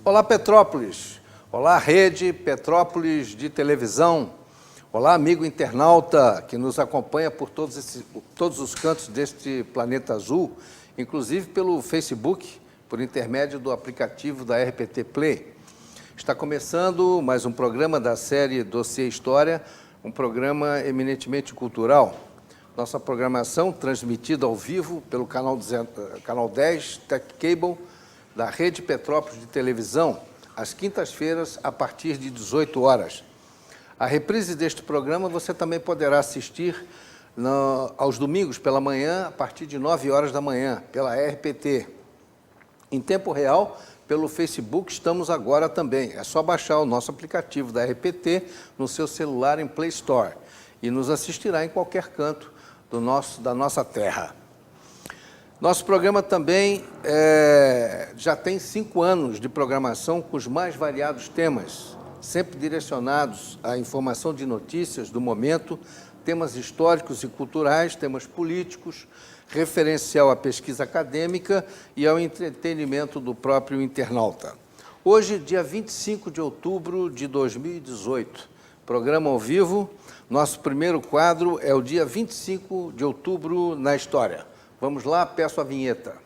Olá, Petrópolis. Olá, Rede Petrópolis de televisão. Olá, amigo internauta que nos acompanha por todos os cantos deste planeta azul, inclusive pelo Facebook, por intermédio do aplicativo da RPT Play. Está começando mais um programa da série Dossiê História, um programa eminentemente cultural. Nossa programação transmitida ao vivo pelo canal 10 Tech Cable da Rede Petrópolis de televisão, às quintas-feiras, a partir de 18 horas. A reprise deste programa você também poderá assistir aos domingos pela manhã, a partir de 9 horas da manhã, pela RPT. Em tempo real, pelo Facebook, estamos agora também. É só baixar o nosso aplicativo da RPT no seu celular em Play Store e nos assistirá em qualquer canto da nossa terra. Nosso programa também já tem 5 anos de programação com os mais variados temas, sempre direcionados à informação de notícias do momento, temas históricos e culturais, temas políticos, referencial à pesquisa acadêmica e ao entretenimento do próprio internauta. Hoje, dia 25 de outubro de 2018, programa ao vivo, nosso primeiro quadro é o dia 25 de outubro na história. Vamos lá, peço a vinheta.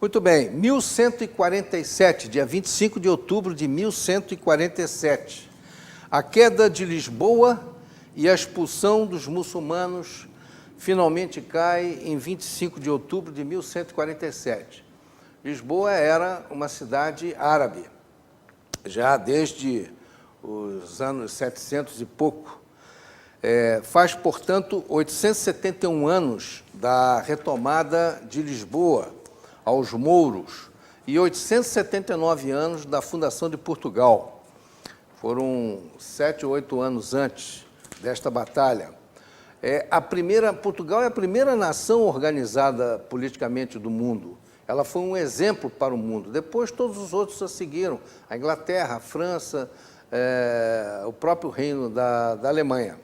Muito bem, 1147, dia 25 de outubro de 1147. A queda de Lisboa e a expulsão dos muçulmanos finalmente cai em 25 de outubro de 1147. Lisboa era uma cidade árabe, já desde os anos 700 e pouco. Faz, portanto, 871 anos da retomada de Lisboa aos mouros e 879 anos da fundação de Portugal. Foram 7 ou 8 anos antes desta batalha. Portugal é a primeira nação organizada politicamente do mundo. Ela foi um exemplo para o mundo. Depois todos os outros a seguiram. A Inglaterra, a França, o próprio Reino da Alemanha.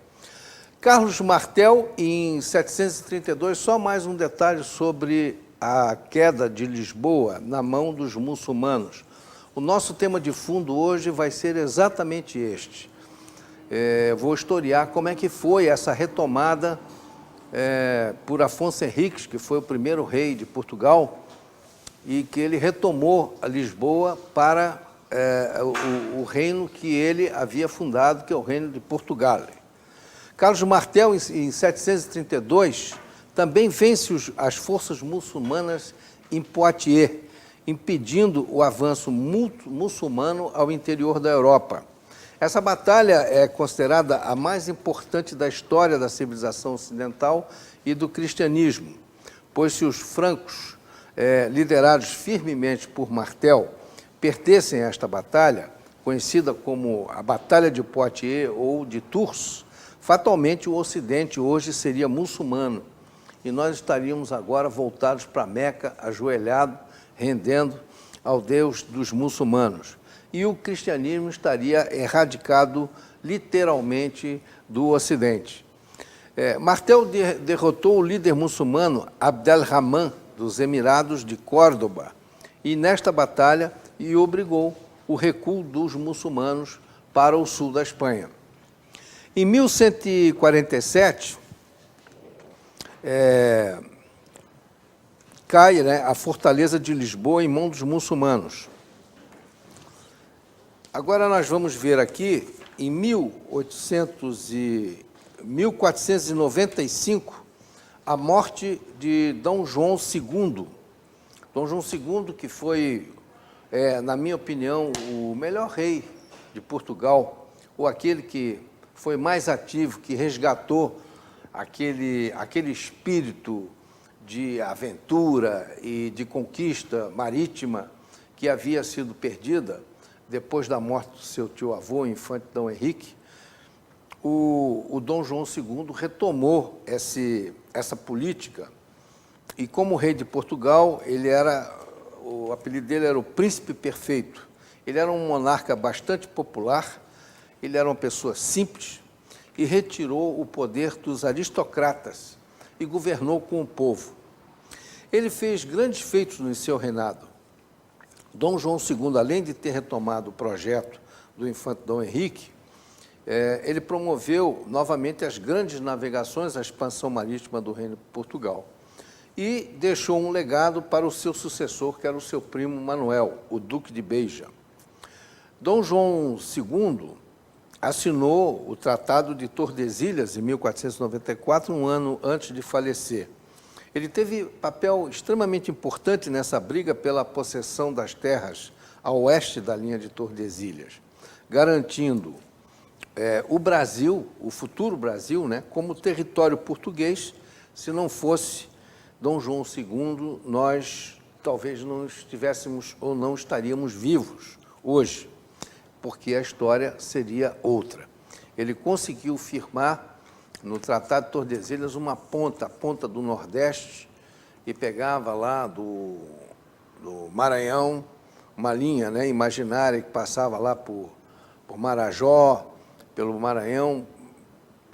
Carlos Martel, em 732, só mais um detalhe sobre a queda de Lisboa na mão dos muçulmanos. O nosso tema de fundo hoje vai ser exatamente este. Vou historiar como é que foi essa retomada por Afonso Henriques, que foi o primeiro rei de Portugal, e que ele retomou a Lisboa para o reino que ele havia fundado, que é o reino de Portugal. Carlos Martel, em 732, também vence as forças muçulmanas em Poitiers, impedindo o avanço muçulmano ao interior da Europa. Essa batalha é considerada a mais importante da história da civilização ocidental e do cristianismo, pois se os francos, liderados firmemente por Martel, pertencem a esta batalha, conhecida como a Batalha de Poitiers ou de Tours, fatalmente o Ocidente hoje seria muçulmano e nós estaríamos agora voltados para Meca, ajoelhado, rendendo ao Deus dos muçulmanos. E o cristianismo estaria erradicado literalmente do Ocidente. Martel derrotou o líder muçulmano Abd-el-Rahman dos Emirados de Córdoba e nesta batalha obrigou o recuo dos muçulmanos para o sul da Espanha. Em 1147, cai a fortaleza de Lisboa em mãos dos muçulmanos. Agora nós vamos ver aqui, em 1495, a morte de Dom João II. Dom João II, que foi, na minha opinião, o melhor rei de Portugal, ou aquele que foi mais ativo, que resgatou aquele espírito de aventura e de conquista marítima que havia sido perdida depois da morte do seu tio-avô, o infante Dom Henrique. O Dom João II retomou essa política e, como rei de Portugal, ele era o apelido dele era o Príncipe Perfeito. Ele era um monarca bastante popular, ele era uma pessoa simples e retirou o poder dos aristocratas e governou com o povo. Ele fez grandes feitos no seu reinado. Dom João II, além de ter retomado o projeto do infante Dom Henrique, ele promoveu novamente as grandes navegações, a expansão marítima do Reino de Portugal. E deixou um legado para o seu sucessor, que era o seu primo Manuel, o Duque de Beja. Dom João II assinou o Tratado de Tordesilhas, em 1494, um ano antes de falecer. Ele teve papel extremamente importante nessa briga pela possessão das terras a oeste da linha de Tordesilhas, garantindo o Brasil, o futuro Brasil, né, como território português. Se não fosse Dom João II, nós talvez não estivéssemos ou não estaríamos vivos hoje, porque a história seria outra. Ele conseguiu firmar no Tratado de Tordesilhas uma ponta, a ponta do Nordeste, e pegava lá do Maranhão, uma linha, né, imaginária que passava lá por Marajó, pelo Maranhão,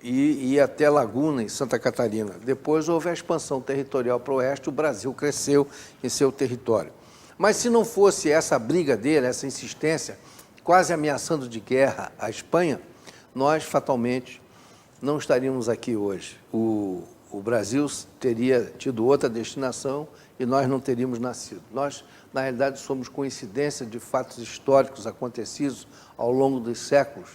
e ia até Laguna, em Santa Catarina. Depois houve a expansão territorial para o oeste, o Brasil cresceu em seu território. Mas se não fosse essa briga dele, essa insistência, quase ameaçando de guerra a Espanha, nós, fatalmente, não estaríamos aqui hoje. O Brasil teria tido outra destinação e nós não teríamos nascido. Nós, na realidade, somos coincidência de fatos históricos acontecidos ao longo dos séculos.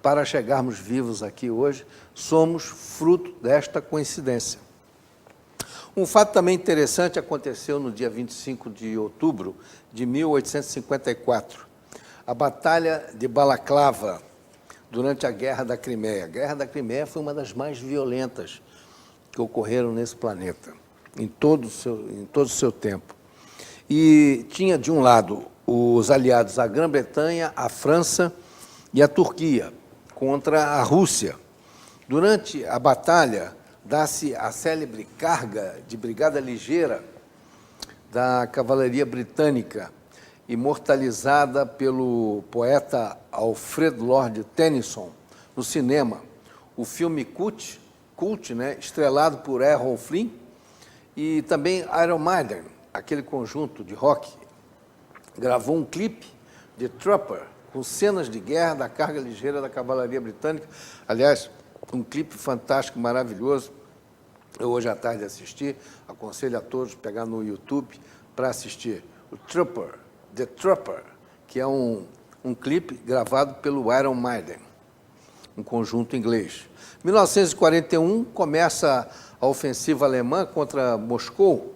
Para chegarmos vivos aqui hoje, somos fruto desta coincidência. Um fato também interessante aconteceu no dia 25 de outubro de 1854. A Batalha de Balaclava, durante a Guerra da Crimeia. A Guerra da Crimeia foi uma das mais violentas que ocorreram nesse planeta, em todo o seu tempo. E tinha, de um lado, os aliados, a Grã-Bretanha, a França e a Turquia, contra a Rússia. Durante a batalha, dá-se a célebre carga de brigada ligeira da cavalaria britânica, imortalizada pelo poeta Alfred Lord Tennyson no cinema. O filme cult, né, estrelado por Errol Flynn, e também Iron Maiden, aquele conjunto de rock, gravou um clipe de Trooper, com cenas de guerra da carga ligeira da cavalaria britânica. Aliás, um clipe fantástico, maravilhoso. Eu hoje à tarde assisti, aconselho a todos pegar no YouTube para assistir o Trooper, The Trooper, que é um clipe gravado pelo Iron Maiden, um conjunto inglês. Em 1941, começa a ofensiva alemã contra Moscou,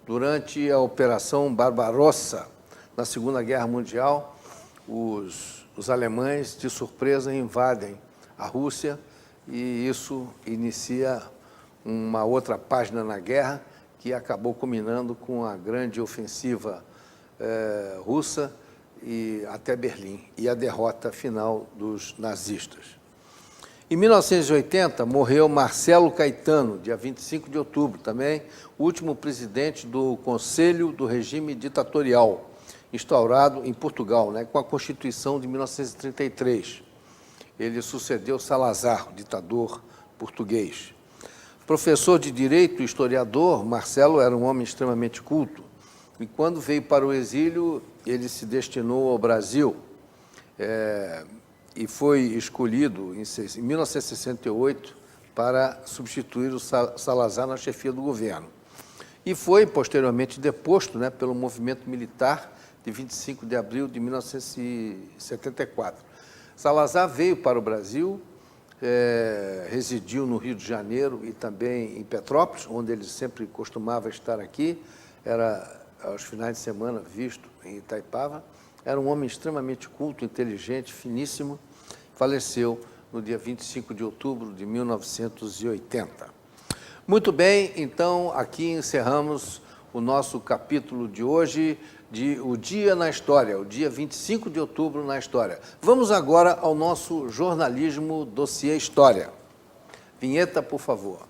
durante a Operação Barbarossa, na Segunda Guerra Mundial. Os alemães, de surpresa, invadem a Rússia e isso inicia uma outra página na guerra que acabou culminando com a grande ofensiva russa e até Berlim e a derrota final dos nazistas. Em 1980, morreu Marcelo Caetano, dia 25 de outubro, também o último presidente do Conselho do Regime Ditatorial, instaurado em Portugal, né, com a Constituição de 1933. Ele sucedeu Salazar, o ditador português. Professor de Direito e historiador, Marcelo era um homem extremamente culto, e quando veio para o exílio, ele se destinou ao Brasil e foi escolhido em 1968 para substituir o Salazar na chefia do governo. E foi, posteriormente, deposto, né, pelo movimento militar de 25 de abril de 1974. Salazar veio para o Brasil, residiu no Rio de Janeiro e também em Petrópolis, onde ele sempre costumava estar aqui, era aos finais de semana visto em Itaipava. Era um homem extremamente culto, inteligente, finíssimo, faleceu no dia 25 de outubro de 1980. Muito bem, então, aqui encerramos o nosso capítulo de hoje, de O Dia na História, o dia 25 de outubro na História. Vamos agora ao nosso jornalismo Dossiê História. Vinheta, por favor.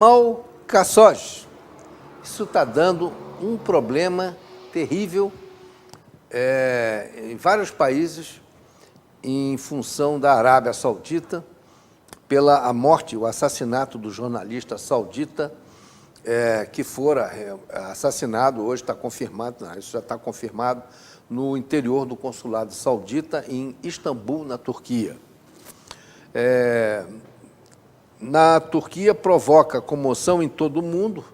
Jamal Khashoggi. Isso está dando um problema terrível em vários países em função da Arábia Saudita, pela a morte, o assassinato do jornalista saudita, que fora assassinado, hoje está confirmado, isso já está confirmado, no interior do consulado saudita, em Istambul, na Turquia. Na Turquia, provoca comoção em todo o mundo,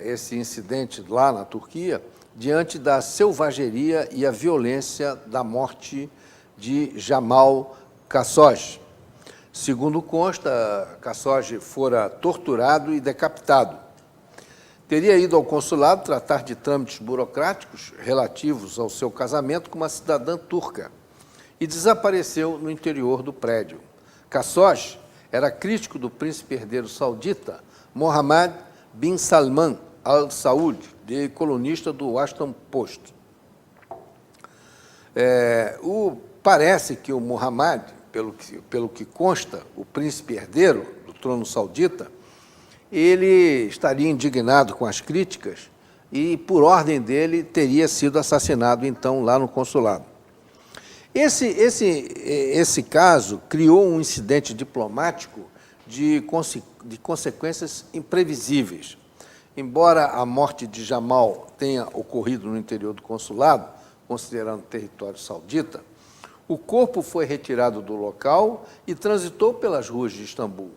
esse incidente lá na Turquia, diante da selvageria e a violência da morte de Jamal Khashoggi. Segundo consta, Khashoggi fora torturado e decapitado. Teria ido ao consulado tratar de trâmites burocráticos relativos ao seu casamento com uma cidadã turca e desapareceu no interior do prédio. Khashoggi era crítico do príncipe herdeiro saudita Mohammed bin Salman Al Saud, de colunista do Washington Post. Parece que o Mohammed, pelo que consta, o príncipe herdeiro do trono saudita, ele estaria indignado com as críticas e, por ordem dele, teria sido assassinado, então, lá no consulado. Esse caso criou um incidente diplomático de consequências imprevisíveis. Embora a morte de Jamal tenha ocorrido no interior do consulado, considerando território saudita, o corpo foi retirado do local e transitou pelas ruas de Istambul,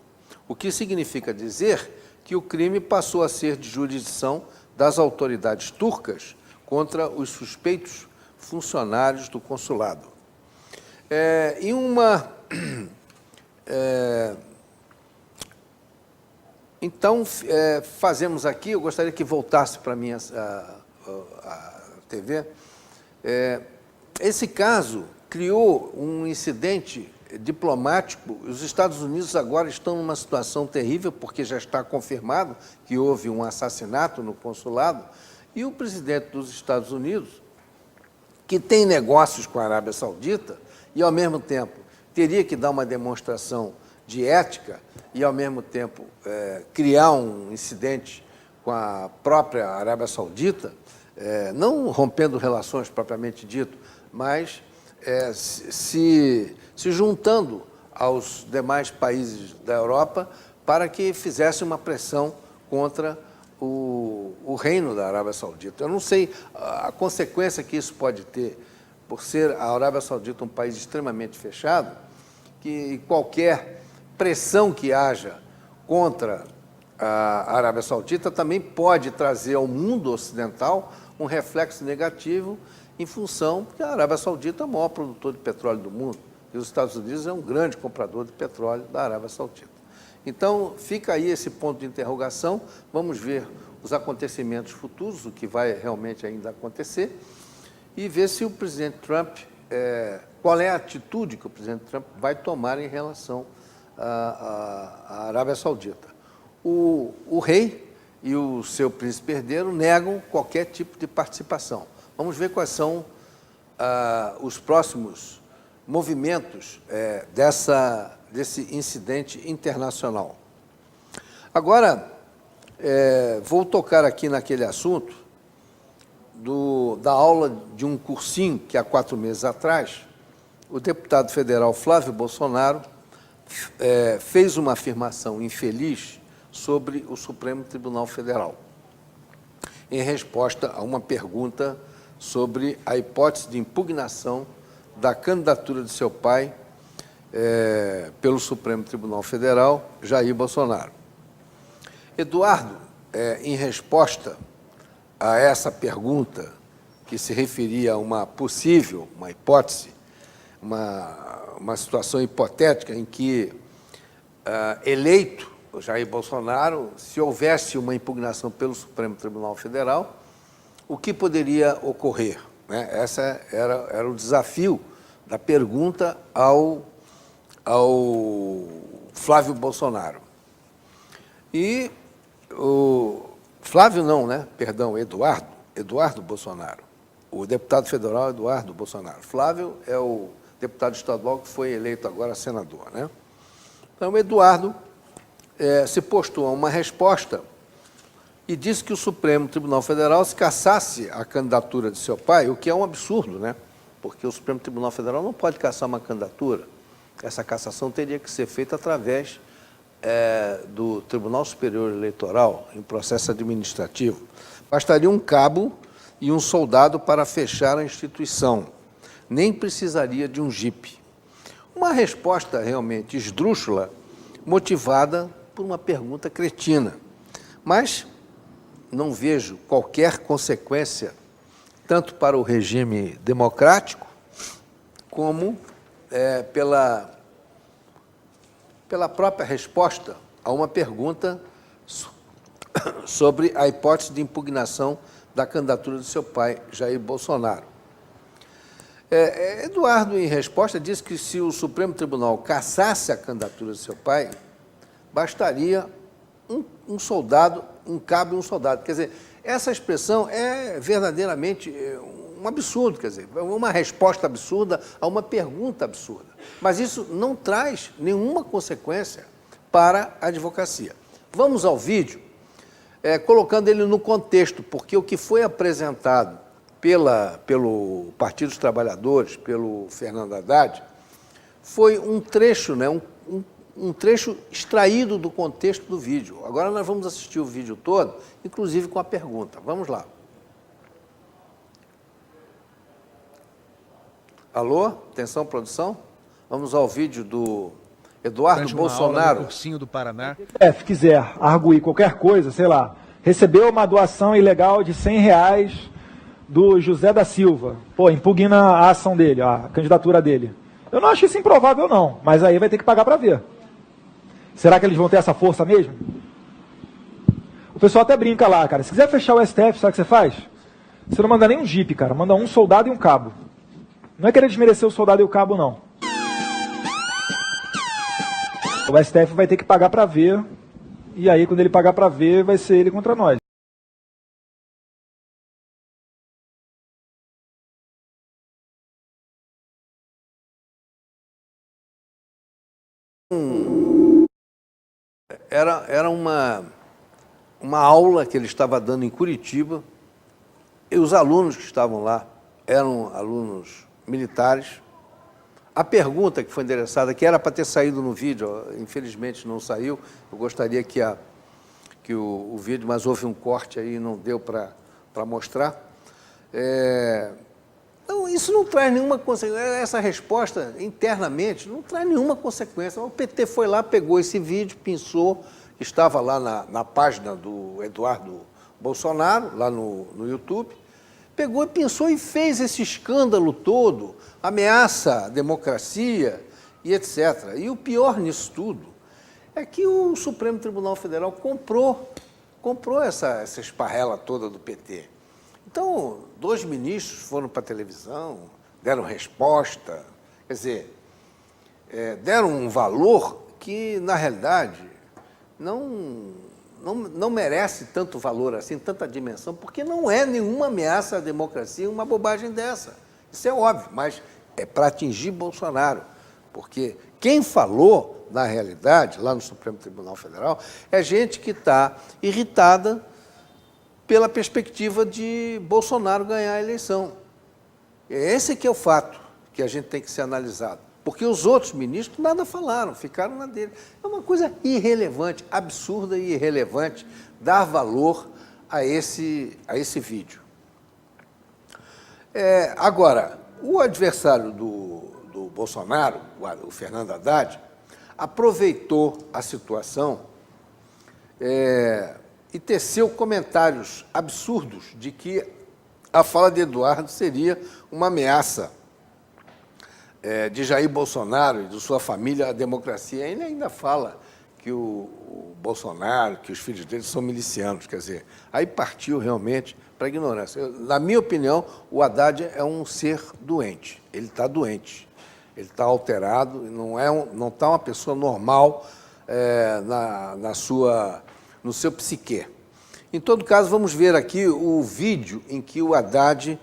o que significa dizer que o crime passou a ser de jurisdição das autoridades turcas contra os suspeitos funcionários do consulado. Então, fazemos aqui, eu gostaria que voltasse para a minha TV. Esse caso criou um incidente diplomático. Os Estados Unidos agora estão numa situação terrível, porque já está confirmado que houve um assassinato no consulado, e o presidente dos Estados Unidos, que tem negócios com a Arábia Saudita, e, ao mesmo tempo, teria que dar uma demonstração de ética e, ao mesmo tempo, criar um incidente com a própria Arábia Saudita, não rompendo relações propriamente dito, mas se juntando aos demais países da Europa para que fizesse uma pressão contra o reino da Arábia Saudita. Eu não sei a consequência que isso pode ter, por ser a Arábia Saudita um país extremamente fechado, que qualquer pressão que haja contra a Arábia Saudita também pode trazer ao mundo ocidental um reflexo negativo em função que a Arábia Saudita é o maior produtor de petróleo do mundo e os Estados Unidos é um grande comprador de petróleo da Arábia Saudita. Então, fica aí esse ponto de interrogação, vamos ver os acontecimentos futuros, o que vai realmente ainda acontecer, e ver se o presidente Trump, qual é a atitude que o presidente Trump vai tomar em relação à Arábia Saudita. O rei e o seu príncipe herdeiro negam qualquer tipo de participação. Vamos ver quais são os próximos movimentos desse incidente internacional. Agora, vou tocar aqui naquele assunto da aula de um cursinho que, há 4 meses atrás, o deputado federal Flávio Bolsonaro fez uma afirmação infeliz sobre o Supremo Tribunal Federal, em resposta a uma pergunta sobre a hipótese de impugnação da candidatura de seu pai pelo Supremo Tribunal Federal, Jair Bolsonaro. Eduardo, em resposta a essa pergunta, que se referia a uma possível, uma hipótese, uma situação hipotética em que, eleito o Jair Bolsonaro, se houvesse uma impugnação pelo Supremo Tribunal Federal, o que poderia ocorrer? Esse era o desafio da pergunta ao Flávio Bolsonaro. E Eduardo Bolsonaro, o deputado federal Eduardo Bolsonaro. Flávio é o deputado estadual que foi eleito agora senador, né? Então, Eduardo se postou a uma resposta e disse que o Supremo Tribunal Federal, se cassasse a candidatura de seu pai, o que é um absurdo, né? Porque o Supremo Tribunal Federal não pode cassar uma candidatura. Essa cassação teria que ser feita através do Tribunal Superior Eleitoral, em processo administrativo. Bastaria um cabo e um soldado para fechar a instituição. Nem precisaria de um jipe. Uma resposta realmente esdrúxula, motivada por uma pergunta cretina. Mas não vejo qualquer consequência, tanto para o regime democrático, como pela própria resposta a uma pergunta sobre a hipótese de impugnação da candidatura do seu pai, Jair Bolsonaro. Eduardo, em resposta, disse que se o Supremo Tribunal cassasse a candidatura do seu pai, bastaria um soldado, um cabo e um soldado. Quer dizer, essa expressão é verdadeiramente um absurdo, quer dizer, uma resposta absurda a uma pergunta absurda. Mas isso não traz nenhuma consequência para a advocacia. Vamos ao vídeo, colocando ele no contexto, porque o que foi apresentado pelo Partido dos Trabalhadores, pelo Fernando Haddad, foi um trecho, né, um trecho extraído do contexto do vídeo. Agora nós vamos assistir o vídeo todo, inclusive com a pergunta. Vamos lá. Alô? Atenção, produção? Vamos ao vídeo do Eduardo Bolsonaro. Cursinho do Paraná. Se quiser arguir qualquer coisa, sei lá, recebeu uma doação ilegal de R$100 do José da Silva, impugna a ação dele, a candidatura dele. Eu não acho isso improvável, não, mas aí vai ter que pagar para ver. Será que eles vão ter essa força mesmo? O pessoal até brinca lá, cara. Se quiser fechar o STF, sabe o que você faz? Você não manda nem um jipe, cara. Manda um soldado e um cabo. Não é querer desmerecer o soldado e o cabo, não. O STF vai ter que pagar para ver. E aí, quando ele pagar para ver, vai ser ele contra nós. Era uma aula que ele estava dando em Curitiba, e os alunos que estavam lá eram alunos militares. A pergunta que foi endereçada, que era para ter saído no vídeo, infelizmente não saiu, eu gostaria que o vídeo, mas houve um corte aí e não deu para mostrar. Então, isso não traz nenhuma consequência, essa resposta internamente não traz nenhuma consequência. O PT foi lá, pegou esse vídeo, pensou, estava lá na página do Eduardo Bolsonaro, lá no YouTube, pegou e pensou e fez esse escândalo todo, ameaça à democracia e etc. E o pior nisso tudo é que o Supremo Tribunal Federal comprou essa esparrela toda do PT. Então, 2 ministros foram para a televisão, deram resposta, quer dizer, deram um valor que, na realidade, não merece tanto valor assim, tanta dimensão, porque não é nenhuma ameaça à democracia uma bobagem dessa. Isso é óbvio, mas é para atingir Bolsonaro, porque quem falou, na realidade, lá no Supremo Tribunal Federal, é gente que está irritada pela perspectiva de Bolsonaro ganhar a eleição. Esse que é o fato que a gente tem que ser analisado. Porque os outros ministros nada falaram, ficaram na dele. É uma coisa irrelevante, absurda e irrelevante, dar valor a esse vídeo. Agora, o adversário do Bolsonaro, o Fernando Haddad, aproveitou a situação e teceu comentários absurdos de que a fala de Eduardo seria uma ameaça de Jair Bolsonaro e de sua família à democracia. Ele ainda fala que o Bolsonaro, que os filhos dele são milicianos, quer dizer, aí partiu realmente para a ignorância. Na minha opinião, o Haddad é um ser doente, ele está doente, ele está alterado, não está uma pessoa normal no seu psiquê. Em todo caso, vamos ver aqui o vídeo em que o Haddad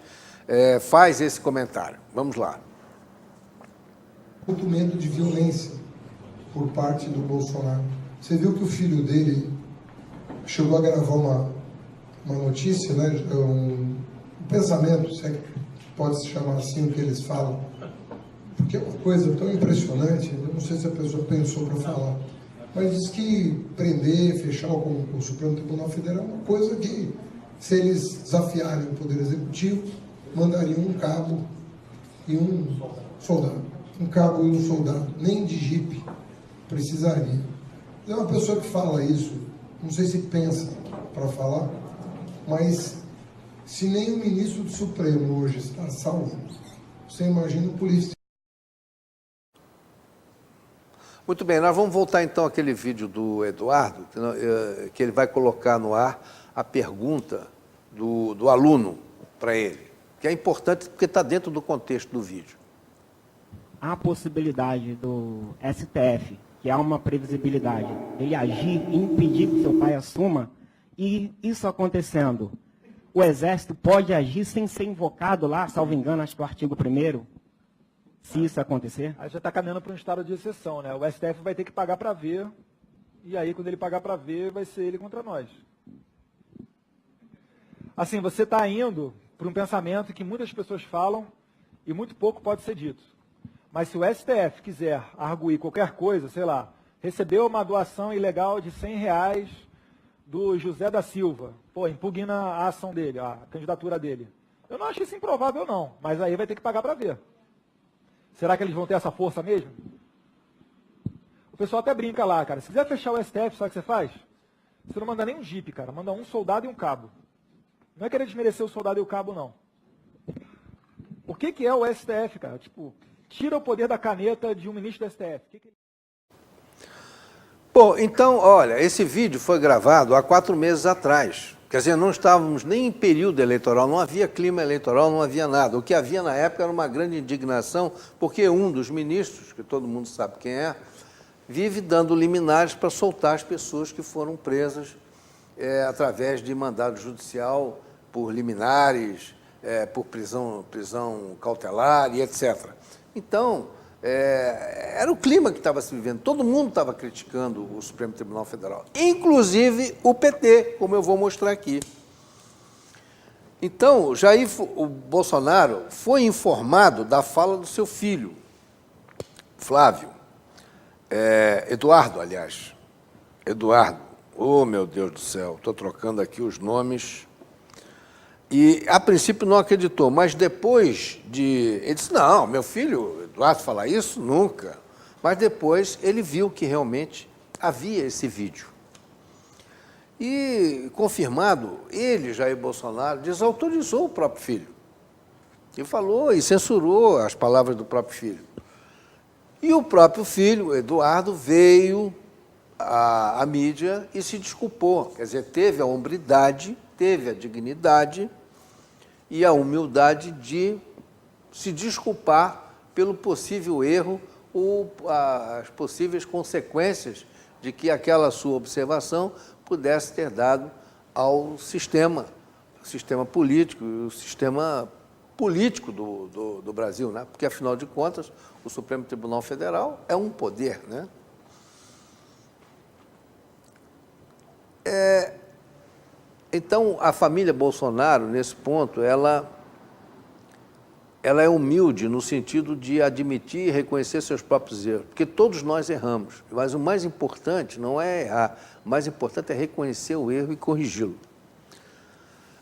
faz esse comentário. Vamos lá. Muito medo de violência por parte do Bolsonaro. Você viu que o filho dele chegou a gravar uma notícia, né? Um pensamento, se é que pode se chamar assim o que eles falam, porque é uma coisa tão impressionante, eu não sei se a pessoa pensou para falar, mas diz que prender, fechar o Supremo Tribunal Federal é uma coisa que, se eles desafiarem o Poder Executivo, mandariam um cabo e um soldado. Um cabo e um soldado, nem de jipe precisaria. É uma pessoa que fala isso, não sei se pensa para falar, mas se nem o ministro do Supremo hoje está salvo, você imagina o polícia. Muito bem, nós vamos voltar então àquele vídeo do Eduardo, que ele vai colocar no ar a pergunta do aluno para ele, que é importante porque está dentro do contexto do vídeo. Há a possibilidade do STF, que há uma previsibilidade, ele agir e impedir que seu pai assuma, e isso acontecendo, o Exército pode agir sem ser invocado lá, salvo engano, acho que o artigo 1º, se isso acontecer? Aí já está caminhando para um estado de exceção, né? O STF vai ter que pagar para ver, e aí quando ele pagar para ver, vai ser ele contra nós. Assim, você está indo para um pensamento que muitas pessoas falam e muito pouco pode ser dito. Mas se o STF quiser arguir qualquer coisa, sei lá, recebeu uma doação ilegal de R$100 do José da Silva, pô, impugna a ação dele, a candidatura dele. Eu não acho isso improvável não, mas aí vai ter que pagar para ver. Será que eles vão ter essa força mesmo? O pessoal até brinca lá, cara. Se quiser fechar o STF, sabe o que você faz? Você não manda nem um jipe, cara. Manda um soldado e um cabo. Não é querer desmerecer o soldado e o cabo, não. O que é o STF, cara? Tipo, tira o poder da caneta de um ministro do STF. Bom, então, olha, esse vídeo foi gravado há 4 meses atrás. Quer dizer, não estávamos nem em período eleitoral, não havia clima eleitoral, não havia nada. O que havia na época era uma grande indignação, porque um dos ministros, que todo mundo sabe quem é, vive dando liminares para soltar as pessoas que foram presas através de mandado judicial por liminares, por prisão cautelar e etc. Então, era o clima que estava se vivendo. Todo mundo estava criticando o Supremo Tribunal Federal, inclusive o PT, como eu vou mostrar aqui. Então, o Bolsonaro foi informado da fala do seu filho, Flávio, Eduardo, aliás. Eduardo, oh meu Deus do céu, estou trocando aqui os nomes. E, a princípio, não acreditou, mas depois ele disse, não, meu filho, Eduardo, falar isso? Nunca. Mas depois ele viu que realmente havia esse vídeo. E, confirmado, ele, Jair Bolsonaro, desautorizou o próprio filho. E falou e censurou as palavras do próprio filho. E o próprio filho, Eduardo, veio à mídia e se desculpou. Quer dizer, teve a hombridade, teve a dignidade e a humildade de se desculpar pelo possível erro ou as possíveis consequências de que aquela sua observação pudesse ter dado ao sistema político, o sistema político do Brasil, né? Porque, afinal de contas, o Supremo Tribunal Federal é um poder, né? Então, a família Bolsonaro, nesse ponto, ela é humilde no sentido de admitir e reconhecer seus próprios erros, porque todos nós erramos, mas o mais importante não é errar, o mais importante é reconhecer o erro e corrigi-lo.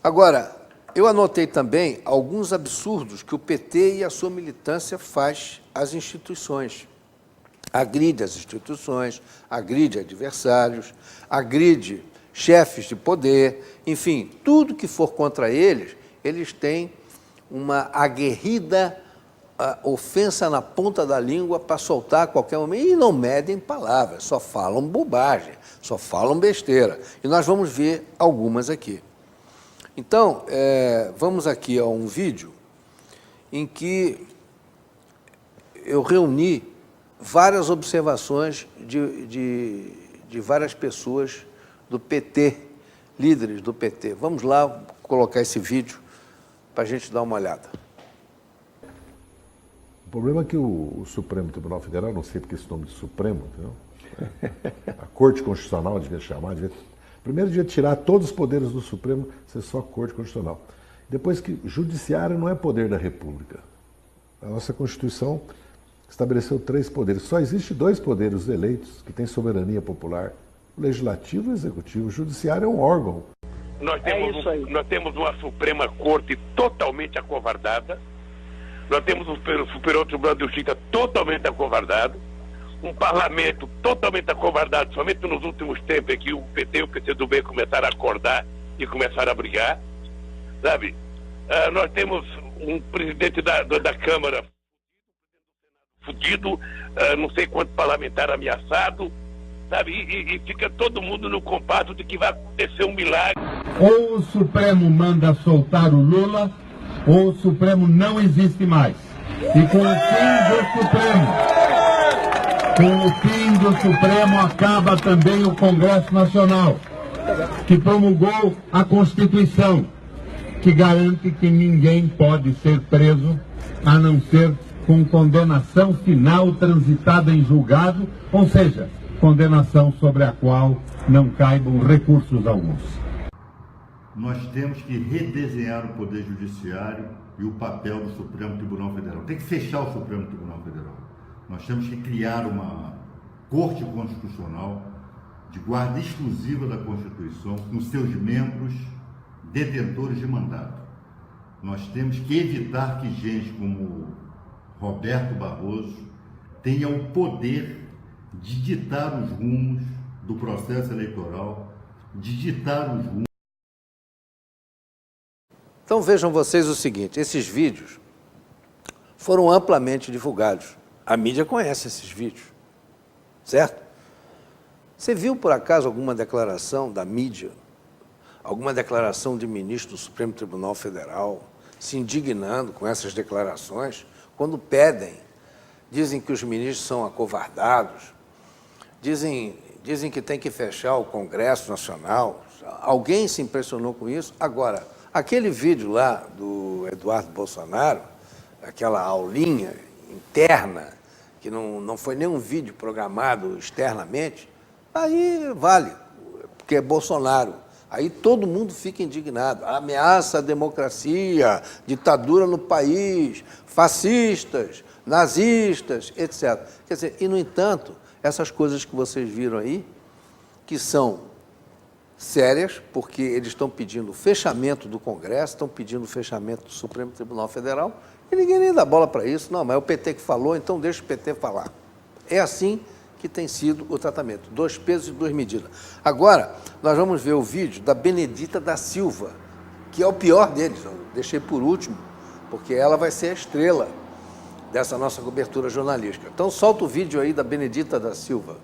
Agora, eu anotei também alguns absurdos que o PT e a sua militância faz às instituições. Agride as instituições, agride adversários, agride chefes de poder, enfim, tudo que for contra eles, eles têm uma aguerrida ofensa na ponta da língua para soltar a qualquer momento, e não medem palavras, só falam bobagem, só falam besteira. E nós vamos ver algumas aqui. Então, vamos aqui a um vídeo em que eu reuni várias observações de várias pessoas do PT, líderes do PT. Vamos lá colocar esse vídeo para a gente dar uma olhada. O problema é que o Supremo Tribunal Federal, não sei porque esse nome de Supremo, entendeu? A Corte Constitucional devia chamar, primeiro devia tirar todos os poderes do Supremo, ser só Corte Constitucional. Depois que o Judiciário não é poder da República. A nossa Constituição estabeleceu 3 poderes. Só existe 2 poderes eleitos que têm soberania popular: o Legislativo e o Executivo. O Judiciário é um órgão. Nós temos uma Suprema Corte totalmente acovardada, nós temos o Superior Tribunal de Justiça totalmente acovardado, um parlamento totalmente acovardado, somente nos últimos tempos é que o PT e o PCdoB começaram a acordar e começaram a brigar, sabe? Nós temos um presidente da Câmara fudido, não sei quanto parlamentar ameaçado, sabe? E fica todo mundo no compasso de que vai acontecer um milagre. Ou o Supremo manda soltar o Lula, ou o Supremo não existe mais. E com o fim do Supremo acaba também o Congresso Nacional, que promulgou a Constituição, que garante que ninguém pode ser preso, a não ser com condenação final transitada em julgado, ou seja, condenação sobre a qual não caibam recursos alguns. Nós temos que redesenhar o Poder Judiciário e o papel do Supremo Tribunal Federal. Tem que fechar o Supremo Tribunal Federal. Nós temos que criar uma Corte Constitucional de guarda exclusiva da Constituição, com seus membros detentores de mandato. Nós temos que evitar que gente como Roberto Barroso tenha o poder de ditar os rumos do processo eleitoral, de ditar os rumos. Então vejam vocês o seguinte, esses vídeos foram amplamente divulgados. A mídia conhece esses vídeos, certo? Você viu, por acaso, alguma declaração da mídia, alguma declaração de ministro do Supremo Tribunal Federal se indignando com essas declarações, quando dizem que os ministros são acovardados, dizem que tem que fechar o Congresso Nacional? Alguém se impressionou com isso? Agora, aquele vídeo lá do Eduardo Bolsonaro, aquela aulinha interna, que não foi nem um vídeo programado externamente, aí vale, porque é Bolsonaro. Aí todo mundo fica indignado. Ameaça à democracia, ditadura no país, fascistas, nazistas, etc. Quer dizer, e, no entanto, essas coisas que vocês viram aí, que são sérias, porque eles estão pedindo o fechamento do Congresso, estão pedindo o fechamento do Supremo Tribunal Federal, e ninguém nem dá bola para isso. Não, mas é o PT que falou, então deixa o PT falar. É assim que tem sido o tratamento. 2 pesos e 2 medidas. Agora, nós vamos ver o vídeo da Benedita da Silva, que é o pior deles. Eu deixei por último, porque ela vai ser a estrela dessa nossa cobertura jornalística. Então, solta o vídeo aí da Benedita da Silva.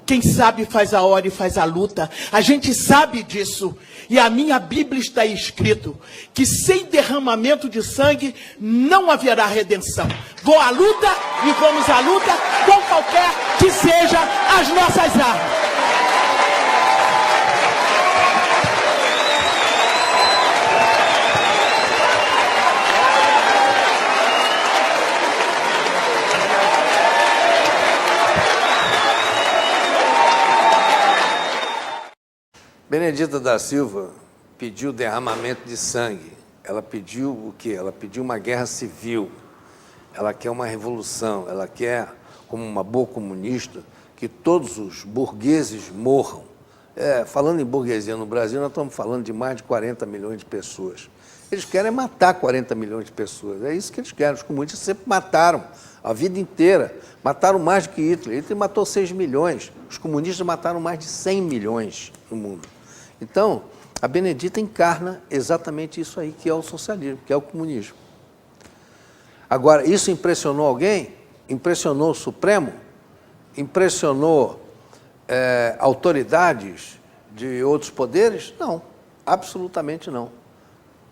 Quem sabe faz a hora e faz a luta. A gente sabe disso. E a minha Bíblia está escrito que sem derramamento de sangue não haverá redenção. Vou à luta e vamos à luta com qualquer que seja as nossas armas. Benedita da Silva pediu derramamento de sangue. Ela pediu o quê? Ela pediu uma guerra civil. Ela quer uma revolução. Ela quer, como uma boa comunista, que todos os burgueses morram. Falando em burguesia no Brasil, nós estamos falando de mais de 40 milhões de pessoas. Eles querem matar 40 milhões de pessoas. É isso que eles querem. Os comunistas sempre mataram, a vida inteira. Mataram mais do que Hitler. Hitler matou 6 milhões. Os comunistas mataram mais de 100 milhões no mundo. Então, a Benedita encarna exatamente isso aí, que é o socialismo, que é o comunismo. Agora, isso impressionou alguém? Impressionou o Supremo? Impressionou autoridades de outros poderes? Não, absolutamente não.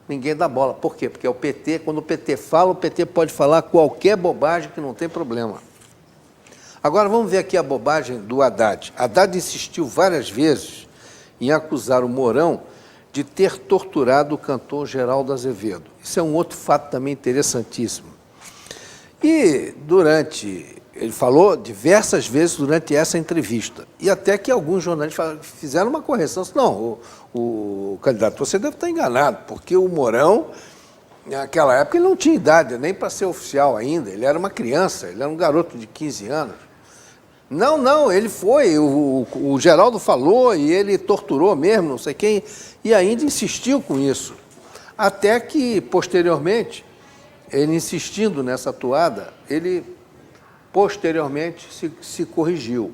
Ninguém dá bola. Por quê? Porque é o PT, quando o PT fala, o PT pode falar qualquer bobagem que não tem problema. Agora, vamos ver aqui a bobagem do Haddad. Haddad insistiu várias vezes em acusar o Mourão de ter torturado o cantor Geraldo Azevedo. Isso é um outro fato também interessantíssimo. E, durante Ele falou diversas vezes durante essa entrevista. E até que alguns jornalistas fizeram uma correção. Não, o candidato, você deve estar enganado, porque o Mourão, naquela época, ele não tinha idade nem para ser oficial ainda. Ele era uma criança, ele era um garoto de 15 anos. Não, ele foi. O Geraldo falou e ele torturou mesmo, não sei quem, e ainda insistiu com isso. Até que, posteriormente, ele insistindo nessa toada, ele posteriormente se corrigiu.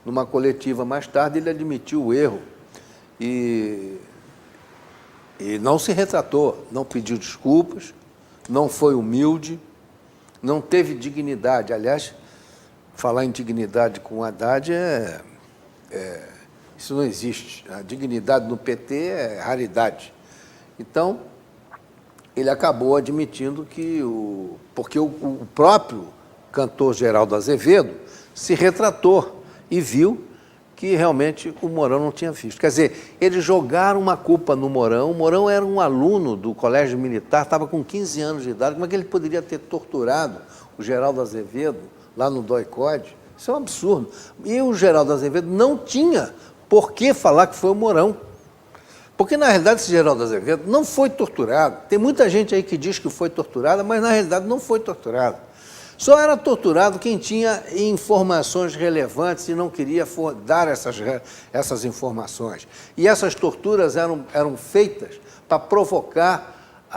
Numa coletiva mais tarde, ele admitiu o erro e não se retratou, não pediu desculpas, não foi humilde, não teve dignidade. Aliás, falar em dignidade com o Haddad isso não existe. A dignidade no PT é raridade. Então, ele acabou admitindo que porque o próprio cantor Geraldo Azevedo se retratou e viu que realmente o Mourão não tinha visto. Quer dizer, eles jogaram uma culpa no Mourão. O Mourão era um aluno do Colégio Militar, estava com 15 anos de idade. Como é que ele poderia ter torturado o Geraldo Azevedo lá no DOI-CODE? Isso é um absurdo. E o Geraldo Azevedo não tinha por que falar que foi o Mourão. Porque, na realidade, esse Geraldo Azevedo não foi torturado. Tem muita gente aí que diz que foi torturada, mas, na realidade, não foi torturado. Só era torturado quem tinha informações relevantes e não queria dar essas informações. E essas torturas eram feitas para provocar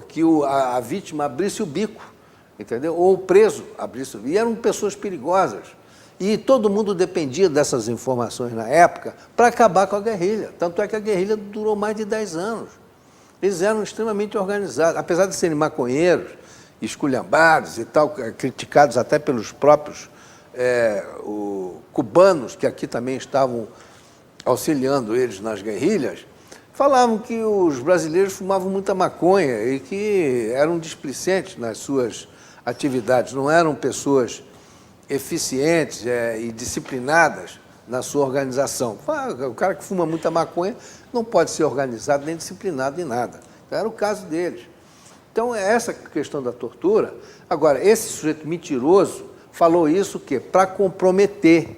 que a vítima abrisse o bico, entendeu? Ou o preso abrisse o bico. E eram pessoas perigosas. E todo mundo dependia dessas informações na época para acabar com a guerrilha. Tanto é que a guerrilha durou mais de 10 anos. Eles eram extremamente organizados, apesar de serem maconheiros, esculhambados e tal, criticados até pelos próprios cubanos, que aqui também estavam auxiliando eles nas guerrilhas, falavam que os brasileiros fumavam muita maconha e que eram displicentes nas suas atividades, não eram pessoas eficientes e disciplinadas na sua organização. O cara que fuma muita maconha não pode ser organizado nem disciplinado em nada. Então, era o caso deles. Então, é essa questão da tortura. Agora, esse sujeito mentiroso falou isso o quê? Para comprometer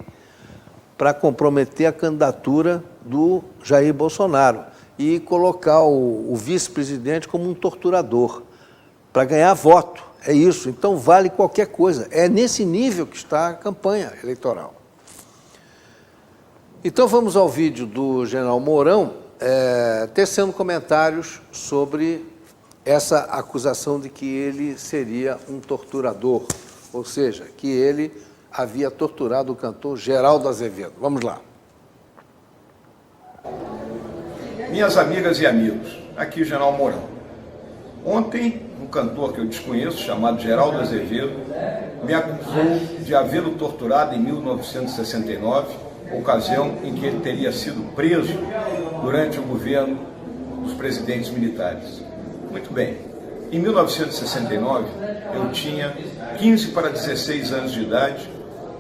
a candidatura do Jair Bolsonaro e colocar o vice-presidente como um torturador, para ganhar voto. É isso. Então, vale qualquer coisa. É nesse nível que está a campanha eleitoral. Então, vamos ao vídeo do general Mourão, tecendo comentários sobre essa acusação de que ele seria um torturador, ou seja, que ele havia torturado o cantor Geraldo Azevedo. Vamos lá. Minhas amigas e amigos, aqui o general Mourão. Ontem, um cantor que eu desconheço, chamado Geraldo Azevedo, me acusou de havê-lo torturado em 1969, ocasião em que ele teria sido preso durante o governo dos presidentes militares. Muito bem. Em 1969, eu tinha 15 para 16 anos de idade,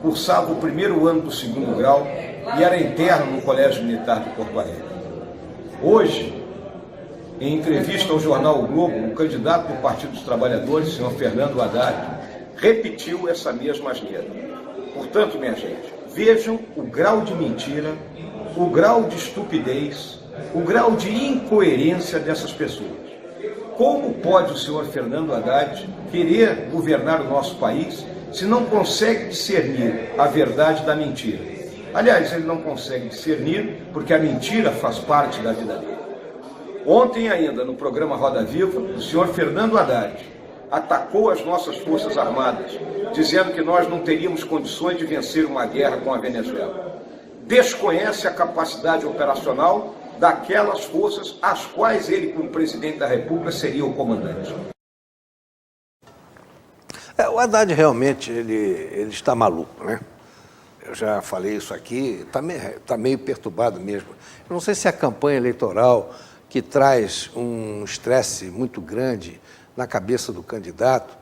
cursava o primeiro ano do segundo grau e era interno no Colégio Militar de Porto Alegre. Hoje, em entrevista ao jornal O Globo, o candidato do Partido dos Trabalhadores, o senhor Fernando Haddad, repetiu essa mesma asneira. Portanto, minha gente, vejam o grau de mentira, o grau de estupidez, o grau de incoerência dessas pessoas. Como pode o senhor Fernando Haddad querer governar o nosso país se não consegue discernir a verdade da mentira? Aliás, ele não consegue discernir porque a mentira faz parte da vida dele. Ontem ainda, no programa Roda Viva, o senhor Fernando Haddad atacou as nossas Forças Armadas, dizendo que nós não teríamos condições de vencer uma guerra com a Venezuela. Desconhece a capacidade operacional daquelas forças às quais ele, como presidente da República, seria o comandante. O Haddad realmente ele está maluco, né? Eu já falei isso aqui, está meio perturbado mesmo. Eu não sei se a campanha eleitoral que traz um estresse muito grande na cabeça do candidato,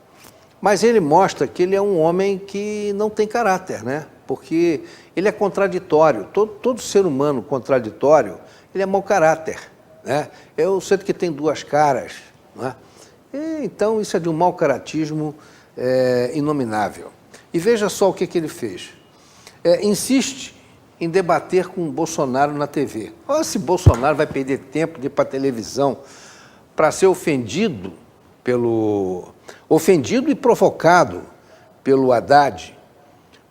mas ele mostra que ele é um homem que não tem caráter, né? Porque ele é contraditório. Todo ser humano contraditório, ele é mau caráter, né? É o sujeito que tem duas caras, não é? Então, isso é de um mau caratismo inominável. E veja só o que ele fez. Insiste em debater com o Bolsonaro na TV. Olha se Bolsonaro vai perder tempo de ir para a televisão para ser ofendido e provocado pelo Haddad.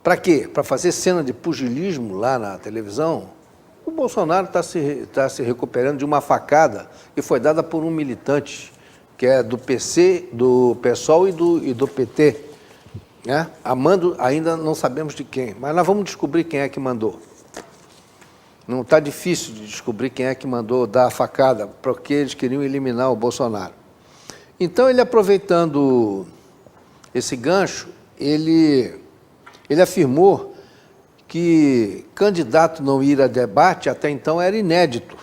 Para quê? Para fazer cena de pugilismo lá na televisão? O Bolsonaro está se recuperando de uma facada que foi dada por um militante, que é do PC, do PSOL e do PT. Né? Amando, ainda não sabemos de quem, mas nós vamos descobrir quem é que mandou. Não está difícil de descobrir quem é que mandou dar a facada, porque eles queriam eliminar o Bolsonaro. Então, ele aproveitando esse gancho, ele afirmou que candidato não ir a debate até então era inédito.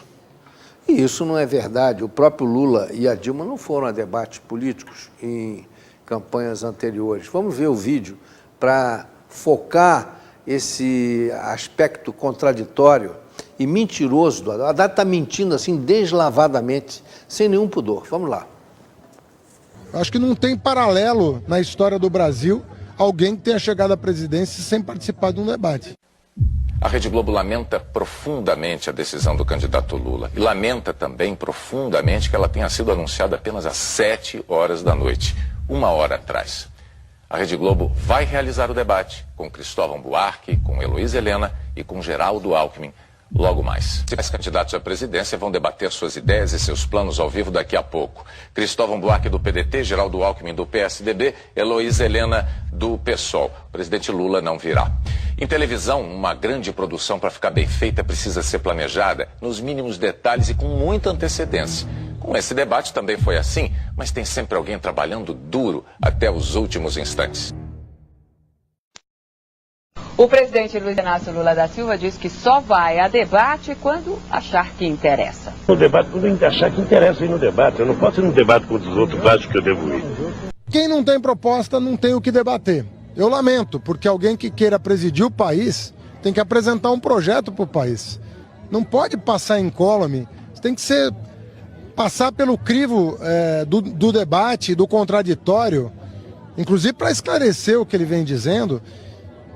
E isso não é verdade. O próprio Lula e a Dilma não foram a debates políticos em campanhas anteriores. Vamos ver o vídeo para focar esse aspecto contraditório e mentiroso do Haddad. O Haddad está mentindo assim deslavadamente, sem nenhum pudor. Vamos lá. Acho que não tem paralelo na história do Brasil alguém que tenha chegado à presidência sem participar de um debate. A Rede Globo lamenta profundamente a decisão do candidato Lula e lamenta também profundamente que ela tenha sido anunciada apenas às 7 horas da noite, 1 hora atrás. A Rede Globo vai realizar o debate com Cristóvão Buarque, com Heloísa Helena e com Geraldo Alckmin logo mais. Os candidatos à presidência vão debater suas ideias e seus planos ao vivo daqui a pouco. Cristóvão Buarque do PDT, Geraldo Alckmin do PSDB, Heloísa Helena do PSOL. O presidente Lula não virá. Em televisão, uma grande produção para ficar bem feita precisa ser planejada nos mínimos detalhes e com muita antecedência. Com esse debate também foi assim, mas tem sempre alguém trabalhando duro até os últimos instantes. O presidente Luiz Inácio Lula da Silva diz que só vai a debate quando achar que interessa. No debate, quando achar que interessa ir no debate. Eu não posso ir no debate com os outros, acho que eu devo ir. Quem não tem proposta não tem o que debater. Eu lamento, porque alguém que queira presidir o país tem que apresentar um projeto para o país. Não pode passar incólume, tem que passar pelo crivo do debate, do contraditório, inclusive para esclarecer o que ele vem dizendo,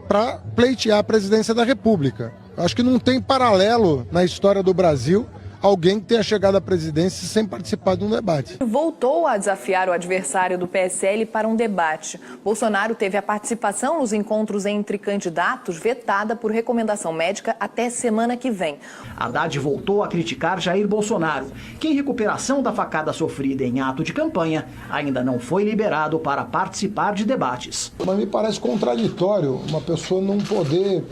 para pleitear a presidência da República. Acho que não tem paralelo na história do Brasil alguém que tenha chegado à presidência sem participar de um debate. Voltou a desafiar o adversário do PSL para um debate. Bolsonaro teve a participação nos encontros entre candidatos vetada por recomendação médica até semana que vem. Haddad voltou a criticar Jair Bolsonaro, que em recuperação da facada sofrida em ato de campanha, ainda não foi liberado para participar de debates. Mas me parece contraditório uma pessoa não poder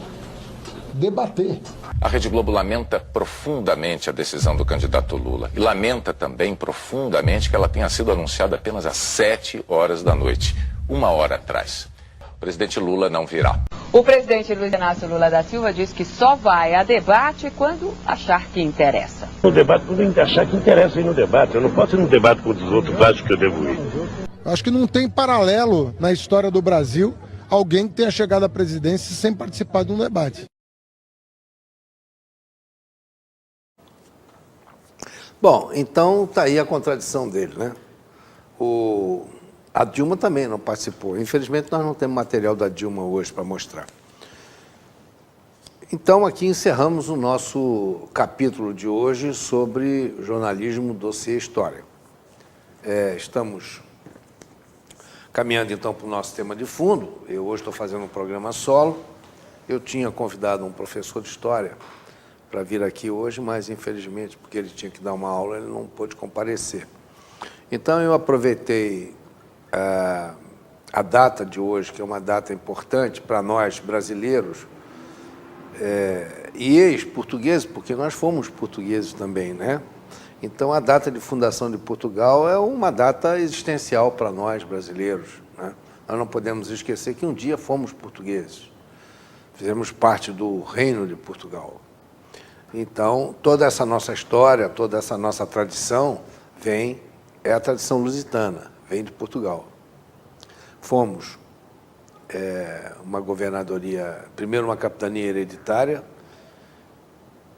debater. A Rede Globo lamenta profundamente a decisão do candidato Lula e lamenta também profundamente que ela tenha sido anunciada apenas às 7 horas da noite, 1 hora atrás. O presidente Lula não virá. O presidente Luiz Inácio Lula da Silva diz que só vai a debate quando achar que interessa. No debate, quando achar que interessa ir no debate. Eu não posso ir no debate com os outros, acho que eu devo ir. Acho que não tem paralelo na história do Brasil alguém que tenha chegado à presidência sem participar de um debate. Bom, então está aí a contradição dele, né? A Dilma também não participou. Infelizmente, nós não temos material da Dilma hoje para mostrar. Então, aqui encerramos o nosso capítulo de hoje sobre jornalismo, dossiê história. Estamos caminhando, então, para o nosso tema de fundo. Eu hoje estou fazendo um programa solo. Eu tinha convidado um professor de história para vir aqui hoje, mas, infelizmente, porque ele tinha que dar uma aula, ele não pôde comparecer. Então, eu aproveitei a data de hoje, que é uma data importante para nós, brasileiros, e ex-portugueses, porque nós fomos portugueses também, né? Então, a data de fundação de Portugal é uma data existencial para nós, brasileiros, né? Nós não podemos esquecer que um dia fomos portugueses. Fizemos parte do Reino de Portugal. Então, toda essa nossa história, toda essa nossa tradição é a tradição lusitana, vem de Portugal. Fomos uma governadoria, primeiro uma capitania hereditária,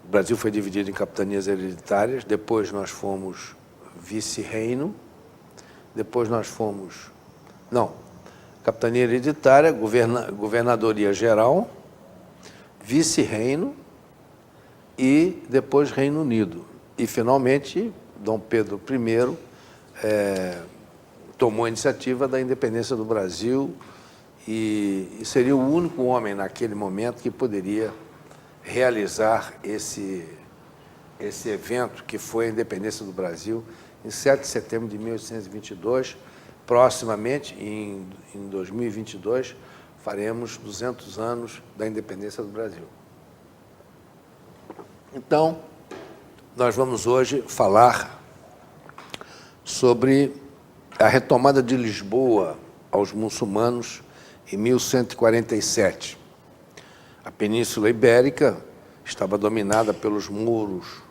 o Brasil foi dividido em capitanias hereditárias, depois nós fomos vice-reino, depois nós fomos... Não, capitania hereditária, governadoria geral, vice-reino e depois Reino Unido. E, finalmente, Dom Pedro I tomou a iniciativa da independência do Brasil e seria o único homem naquele momento que poderia realizar esse evento que foi a independência do Brasil em 7 de setembro de 1822. Proximamente, em 2022, faremos 200 anos da independência do Brasil. Então, nós vamos hoje falar sobre a retomada de Lisboa aos muçulmanos em 1147. A Península Ibérica estava dominada pelos mouros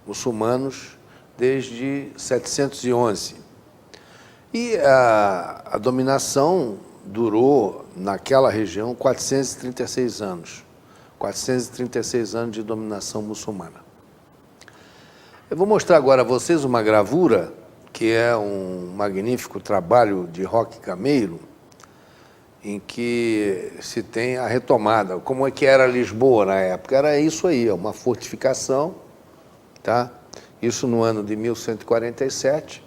muçulmanos desde 711. E a dominação durou, naquela região, 436 anos. 436 anos de dominação muçulmana. Eu vou mostrar agora a vocês uma gravura, que é um magnífico trabalho de Roque Cameiro, em que se tem a retomada. Como é que era Lisboa na época? Era isso aí, uma fortificação, tá? Isso no ano de 1147.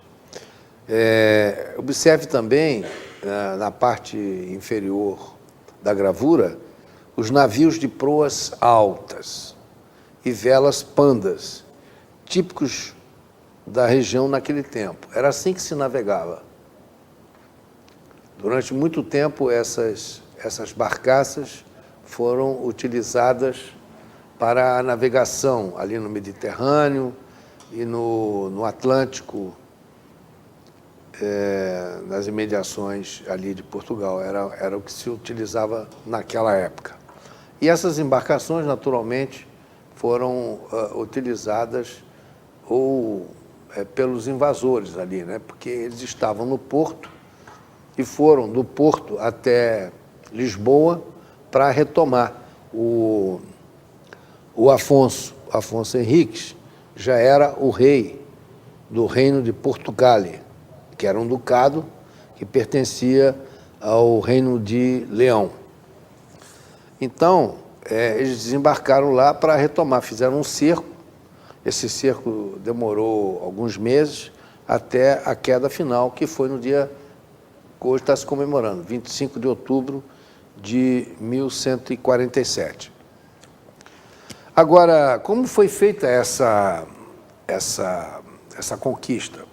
Observe também, na parte inferior da gravura, os navios de proas altas e velas pandas, típicos da região naquele tempo. Era assim que se navegava. Durante muito tempo, essas barcaças foram utilizadas para a navegação ali no Mediterrâneo e no Atlântico, nas imediações ali de Portugal. Era o que se utilizava naquela época. E essas embarcações, naturalmente, foram utilizadas pelos invasores ali, né? Porque eles estavam no porto e foram do porto até Lisboa para retomar. O Afonso Henriques já era o rei do reino de Portugal, que era um ducado que pertencia ao reino de Leão. Então, eles desembarcaram lá para retomar, fizeram um cerco. Esse cerco demorou alguns meses até a queda final, que foi no dia que hoje está se comemorando, 25 de outubro de 1147. Agora, como foi feita essa conquista?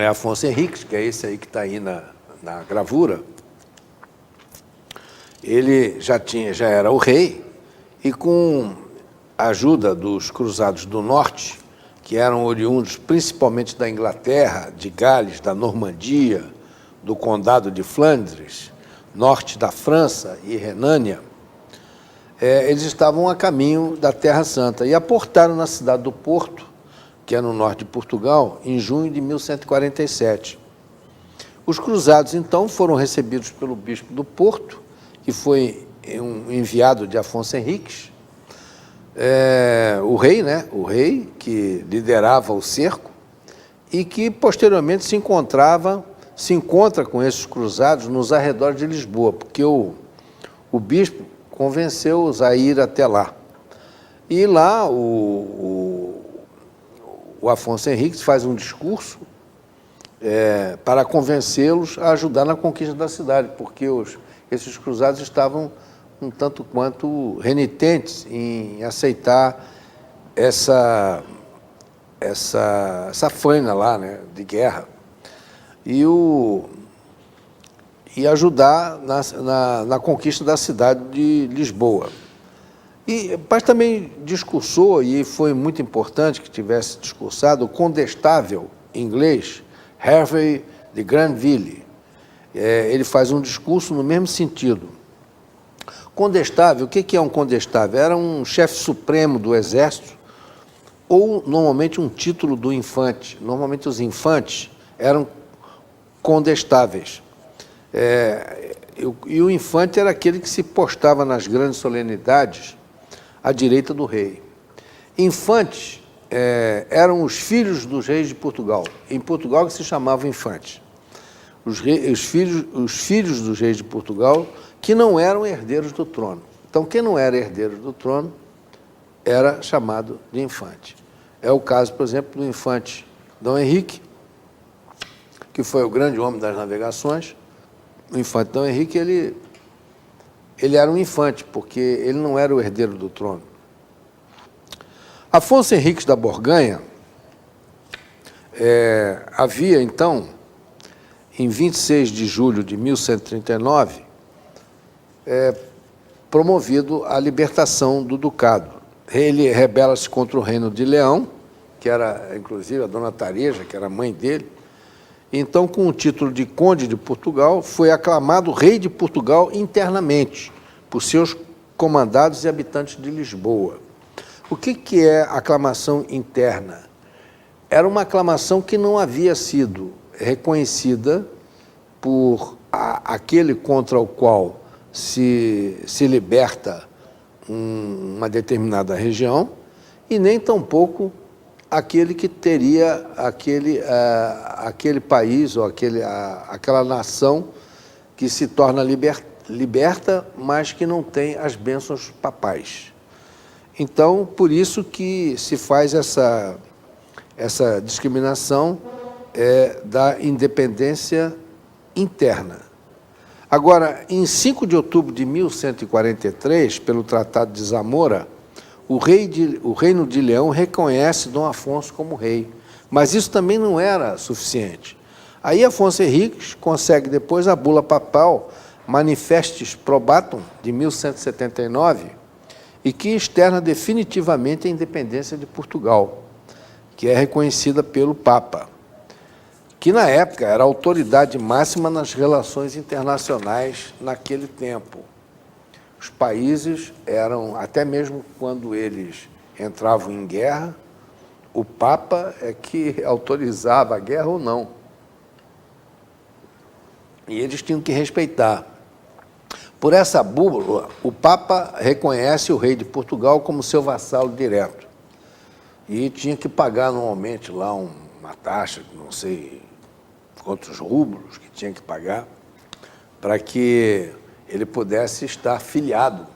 Afonso Henriques, que é esse aí que está aí na gravura, ele já era o rei, e com a ajuda dos cruzados do norte, que eram oriundos principalmente da Inglaterra, de Gales, da Normandia, do Condado de Flandres, norte da França e Renânia, eles estavam a caminho da Terra Santa e aportaram na cidade do Porto, que é no norte de Portugal, em junho de 1147. Os cruzados, então, foram recebidos pelo bispo do Porto, que foi um enviado de Afonso Henriques, o rei, né? O rei que liderava o cerco e que posteriormente se encontra com esses cruzados nos arredores de Lisboa, porque o bispo convenceu-os a ir até lá. E lá o Afonso Henriques faz um discurso para convencê-los a ajudar na conquista da cidade, porque esses cruzados estavam um tanto quanto renitentes em aceitar essa faina lá, né, de guerra, e ajudar na conquista da cidade de Lisboa. Mas também discursou, e foi muito importante que tivesse discursado, o condestável inglês Harvey de Granville. Ele faz um discurso no mesmo sentido. Condestável, o que é um condestável? Era um chefe supremo do exército, ou normalmente um título do infante. Normalmente os infantes eram condestáveis. E o infante era aquele que se postava nas grandes solenidades à direita do rei. Infantes eram os filhos dos reis de Portugal. Em Portugal que se chamavam infantes. os filhos dos reis de Portugal, que não eram herdeiros do trono. Então, quem não era herdeiro do trono era chamado de infante. É o caso, por exemplo, do infante Dom Henrique, que foi o grande homem das navegações. O infante Dom Henrique, ele era um infante, porque ele não era o herdeiro do trono. Afonso Henriques da Borgonha havia, então, em 26 de julho de 1139, promovido a libertação do ducado. Ele rebela-se contra o reino de Leão, que era, inclusive, a dona Tareja, que era a mãe dele. Então, com o título de Conde de Portugal, foi aclamado rei de Portugal internamente, por seus comandados e habitantes de Lisboa. O que é aclamação interna? Era uma aclamação que não havia sido reconhecida por aquele contra o qual se liberta uma determinada região, e nem tampouco aquele que teria aquele país ou aquela nação que se torna liberta, mas que não tem as bênçãos papais. Então, por isso que se faz essa discriminação da independência interna. Agora, em 5 de outubro de 1143, pelo Tratado de Zamora, o Reino de Leão reconhece Dom Afonso como rei, mas isso também não era suficiente. Aí Afonso Henriques consegue depois a bula papal Manifestis Probatum, de 1179, e que externa definitivamente a independência de Portugal, que é reconhecida pelo Papa, que na época era a autoridade máxima nas relações internacionais naquele tempo. Os países eram, até mesmo quando eles entravam em guerra, o Papa é que autorizava a guerra ou não. E eles tinham que respeitar. Por essa búbula, o Papa reconhece o rei de Portugal como seu vassalo direto. E tinha que pagar anualmente lá uma taxa, não sei quantos rublos que tinha que pagar, para que ele pudesse estar filiado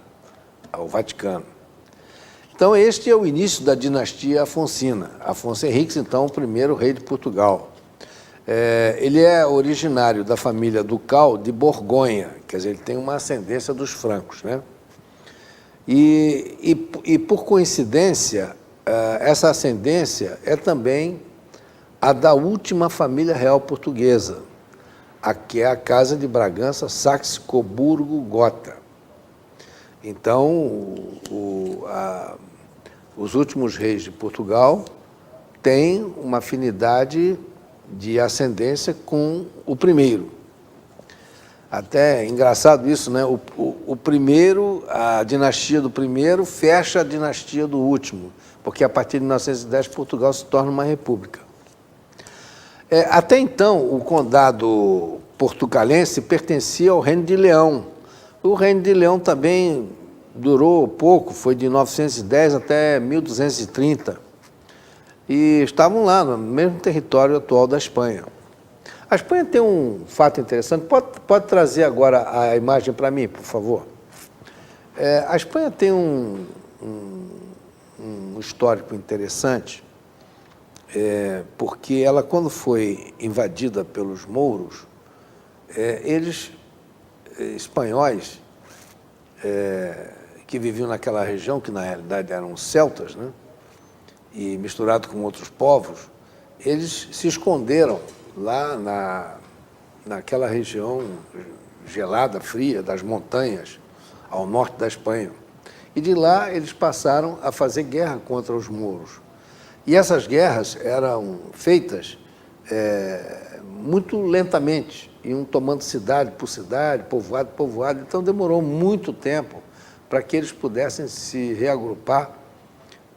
ao Vaticano. Então, este é o início da dinastia afonsina. Afonso Henriques, então, o primeiro rei de Portugal. Ele é originário da família ducal de Borgonha, quer dizer, ele tem uma ascendência dos francos, né? E por coincidência, essa ascendência é também a da última família real portuguesa, que é a Casa de Bragança, Saxe-Coburgo-Gotha. Então, os últimos reis de Portugal têm uma afinidade de ascendência com o primeiro. Até engraçado isso, né? O primeiro, a dinastia do primeiro fecha a dinastia do último, porque a partir de 1910 Portugal se torna uma república. Até então, o condado portucalense pertencia ao Reino de Leão. O Reino de Leão também durou pouco, foi de 910 até 1230. E estavam lá, no mesmo território atual da Espanha. A Espanha tem um fato interessante. Pode trazer agora a imagem para mim, por favor? A Espanha tem um histórico interessante, porque ela, quando foi invadida pelos mouros, eles, espanhóis, que viviam naquela região, que na realidade eram celtas, né? E misturado com outros povos, eles se esconderam lá naquela região gelada, fria, das montanhas, ao norte da Espanha. E de lá eles passaram a fazer guerra contra os mouros. E essas guerras eram feitas muito lentamente, iam tomando cidade por cidade, povoado por povoado, então demorou muito tempo para que eles pudessem se reagrupar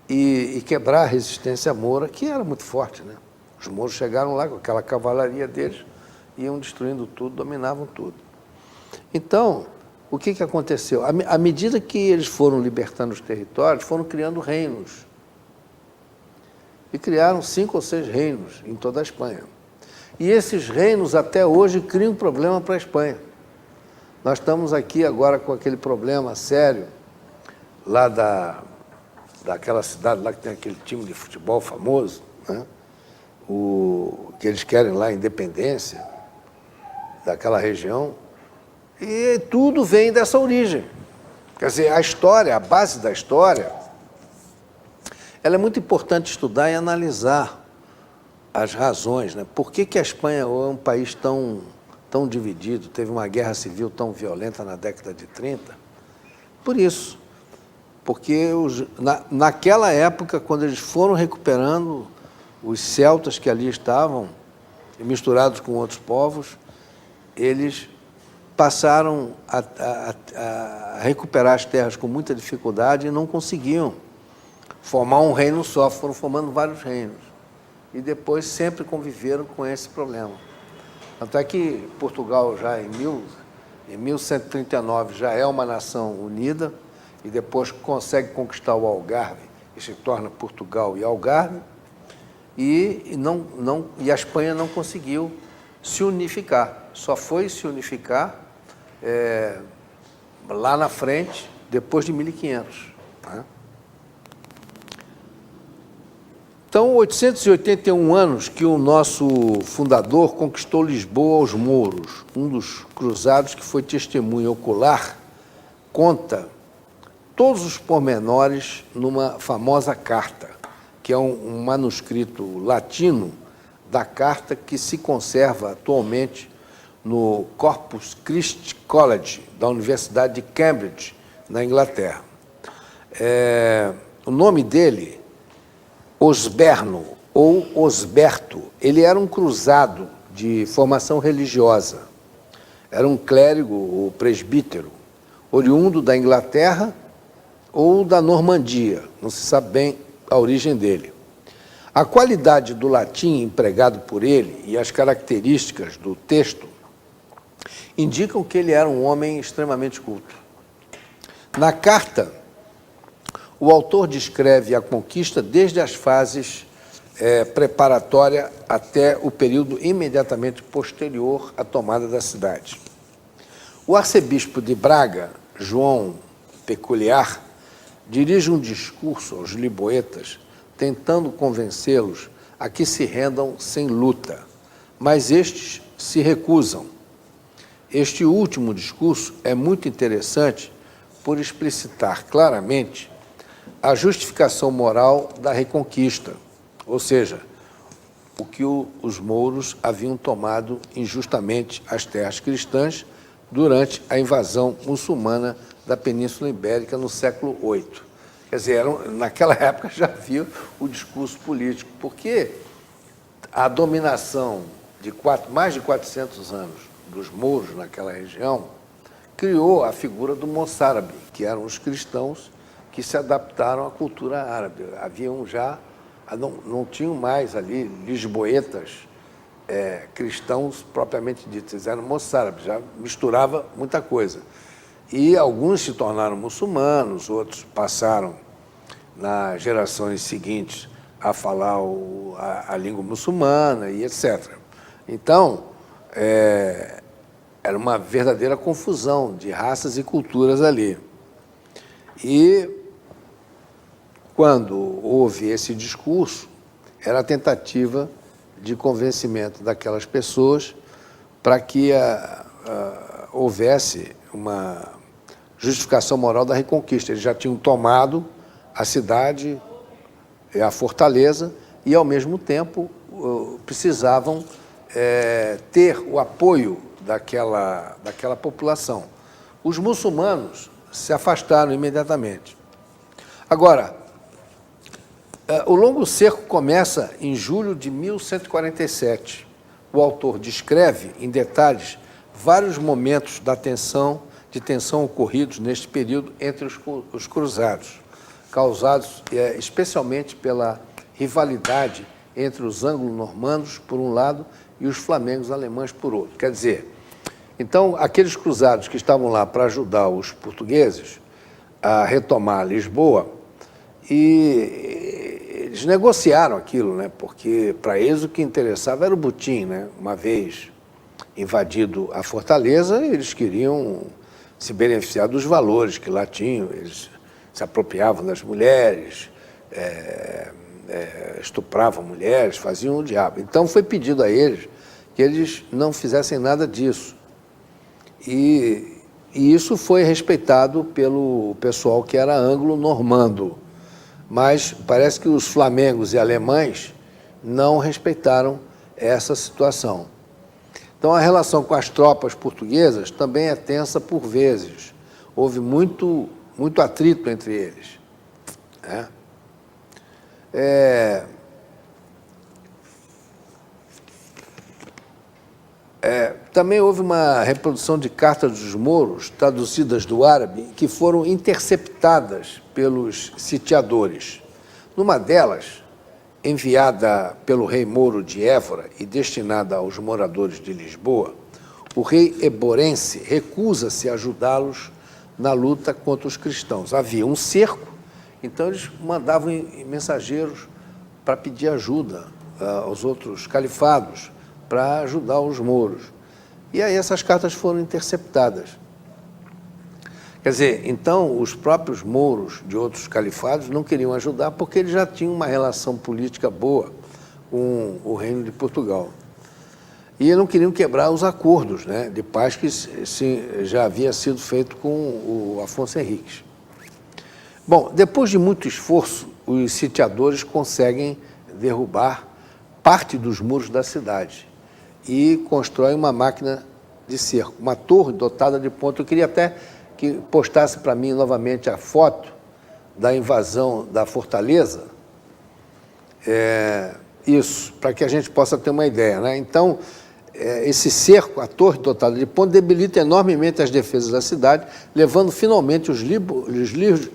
e quebrar a resistência moura, que era muito forte, né? Os mouros chegaram lá com aquela cavalaria deles, iam destruindo tudo, dominavam tudo. Então, o que aconteceu? À medida que eles foram libertando os territórios, foram criando reinos. E criaram 5 ou 6 reinos em toda a Espanha. E esses reinos até hoje criam problema para a Espanha. Nós estamos aqui agora com aquele problema sério lá daquela cidade lá que tem aquele time de futebol famoso, né? Que eles querem lá a independência daquela região. E tudo vem dessa origem. Quer dizer, a história, a base da história, ela é muito importante estudar e analisar as razões, né? Por que a Espanha é um país tão dividido, teve uma guerra civil tão violenta na década de 30? Por isso. Porque naquela época, quando eles foram recuperando os celtas que ali estavam, misturados com outros povos, eles passaram a recuperar as terras com muita dificuldade e não conseguiam formar um reino só, foram formando vários reinos. E depois sempre conviveram com esse problema. Até que Portugal, já em 1139, já é uma nação unida, e depois consegue conquistar o Algarve, e se torna Portugal e Algarve, e a Espanha não conseguiu se unificar. Só foi se unificar lá na frente, depois de 1500. Né? Então, 881 anos que o nosso fundador conquistou Lisboa aos mouros. Um dos cruzados que foi testemunha ocular conta todos os pormenores numa famosa carta, que é um manuscrito latino da carta que se conserva atualmente no Corpus Christi College, da Universidade de Cambridge, na Inglaterra. O nome dele, Osberno, ou Osberto, ele era um cruzado de formação religiosa. Era um clérigo ou presbítero, oriundo da Inglaterra ou da Normandia, não se sabe bem a origem dele. A qualidade do latim empregado por ele e as características do texto indicam que ele era um homem extremamente culto. Na carta, o autor descreve a conquista desde as fases preparatória até o período imediatamente posterior à tomada da cidade. O arcebispo de Braga, João Peculiar, dirige um discurso aos liboetas, tentando convencê-los a que se rendam sem luta, mas estes se recusam. Este último discurso é muito interessante por explicitar claramente a justificação moral da reconquista, ou seja, o que os mouros haviam tomado injustamente as terras cristãs durante a invasão muçulmana da Península Ibérica no século VIII. Quer dizer, naquela época já havia o discurso político, porque a dominação de mais de 400 anos dos mouros naquela região criou a figura do moçárabe, que eram os cristãos que se adaptaram à cultura árabe. Haviam já, não tinham mais ali lisboetas cristãos propriamente ditos, eram moçárabes, já misturava muita coisa. E alguns se tornaram muçulmanos, outros passaram, nas gerações seguintes, a falar a língua muçulmana e etc. Então, era uma verdadeira confusão de raças e culturas ali. E, quando houve esse discurso, era a tentativa de convencimento daquelas pessoas para que houvesse uma justificação moral da reconquista. Eles já tinham tomado a cidade, a fortaleza, e, ao mesmo tempo, precisavam ter o apoio daquela população. Os muçulmanos se afastaram imediatamente. Agora, o Longo Cerco começa em julho de 1147. O autor descreve, em detalhes, vários momentos de tensão ocorridos neste período entre os cruzados, causados especialmente pela rivalidade entre os anglo-normandos, por um lado, e os flamengos alemães, por outro. Quer dizer, então, aqueles cruzados que estavam lá para ajudar os portugueses a retomar Lisboa, e eles negociaram aquilo, né? Porque para eles o que interessava era o butim, né? Uma vez invadido a fortaleza, eles queriam se beneficiar dos valores que lá tinham, eles se apropriavam das mulheres, estupravam mulheres, faziam o diabo. Então foi pedido a eles que eles não fizessem nada disso. E isso foi respeitado pelo pessoal que era anglo-normando. Mas parece que os flamengos e alemães não respeitaram essa situação. Então a relação com as tropas portuguesas também é tensa por vezes. Houve muito atrito entre eles. Né? Também houve uma reprodução de cartas dos mouros, traduzidas do árabe, que foram interceptadas pelos sitiadores. Numa delas, enviada pelo rei mouro de Évora e destinada aos moradores de Lisboa, o rei eborense recusa-se a ajudá-los na luta contra os cristãos. Havia um cerco, então eles mandavam mensageiros para pedir ajuda aos outros califados, para ajudar os mouros. E aí essas cartas foram interceptadas. Quer dizer, então os próprios mouros de outros califados não queriam ajudar porque eles já tinham uma relação política boa com o Reino de Portugal. E não queriam quebrar os acordos, né, de paz que já havia sido feito com o Afonso Henriques. Bom, depois de muito esforço, os sitiadores conseguem derrubar parte dos muros da cidade e constroem uma máquina de cerco, uma torre dotada de ponte. Eu queria até que postasse para mim novamente a foto da invasão da fortaleza, isso, para que a gente possa ter uma ideia, né? Então, esse cerco, a torre dotada de ponte, debilita enormemente as defesas da cidade, levando finalmente os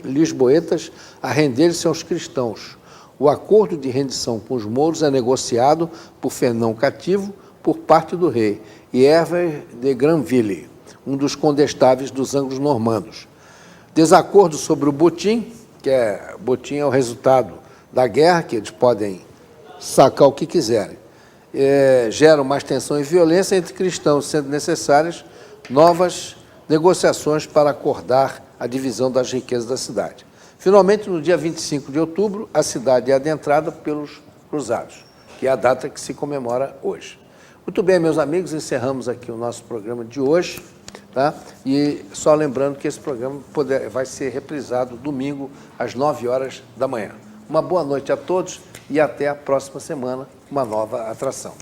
lisboetas a render-se aos cristãos. O acordo de rendição com os mouros é negociado por Fernão Cativo, por parte do rei, e Hervé de Granville, um dos condestáveis dos anglos-normandos. Desacordo sobre o botim, botim é o resultado da guerra, que eles podem sacar o que quiserem. Geram mais tensão e violência entre cristãos, sendo necessárias novas negociações para acordar a divisão das riquezas da cidade. Finalmente, no dia 25 de outubro, a cidade é adentrada pelos cruzados, que é a data que se comemora hoje. Muito bem, meus amigos, encerramos aqui o nosso programa de hoje, tá? E só lembrando que esse programa vai ser reprisado domingo às 9 horas da manhã. Uma boa noite a todos e até a próxima semana, uma nova atração.